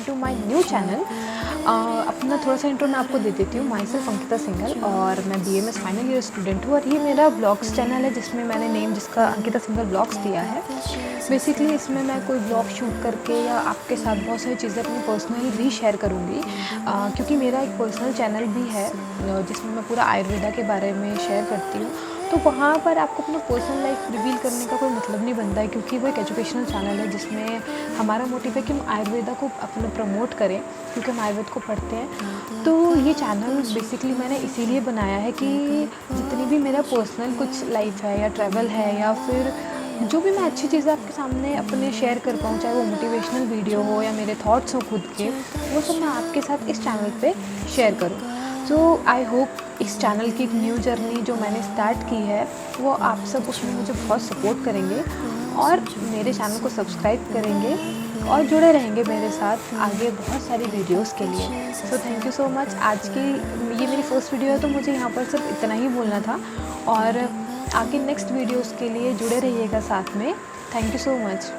To my new channel. अपना थोड़ा सा इंट्रो मैं आपको दे देती हूँ। माई सेल्फ अंकिता सिंघल और मैं BMS फाइनल ईयर स्टूडेंट हूँ और ये मेरा ब्लॉग्स चैनल है जिसमें मैंने नेम जिसका अंकिता सिंघल ब्लॉग्स दिया है। बेसिकली इसमें मैं कोई ब्लॉग शूट करके या आपके साथ बहुत सारी चीज़ें अपनी पर्सनल भी शेयर करूँगी, क्योंकि मेरा एक पर्सनल चैनल भी है जिसमें मैं पूरा आयुर्वेदा के बारे में शेयर करती हूँ। तो वहाँ पर आपको अपना पर्सनल लाइफ रिवील करने का कोई मतलब नहीं बनता है, क्योंकि वो एक एजुकेशनल चैनल है जिसमें हमारा मोटिव है कि हम आयुर्वेदा को अपना प्रमोट करें, क्योंकि हम आयुर्वेद को पढ़ते हैं। तो ये चैनल बेसिकली मैंने इसीलिए बनाया है कि जितनी भी मेरा पर्सनल कुछ लाइफ है या ट्रैवल है या फिर जो भी मैं अच्छी चीज़ें आपके सामने अपने शेयर कर पाऊँ, चाहे वो मोटिवेशनल वीडियो हो या मेरे थॉट्स हो खुद के, वो सब मैं आपके साथ इस चैनल पे शेयर करूँ। सो आई होप इस चैनल की एक न्यू जर्नी जो मैंने स्टार्ट की है वो आप सब उसमें मुझे बहुत सपोर्ट करेंगे और मेरे चैनल को सब्सक्राइब करेंगे और जुड़े रहेंगे मेरे साथ आगे बहुत सारी वीडियोस के लिए। So thank you so much. आज की ये मेरी फर्स्ट वीडियो है तो मुझे यहाँ पर सिर्फ इतना ही बोलना था और आगे नेक्स्ट वीडियोस के लिए जुड़े रहिएगा साथ में। Thank you so much.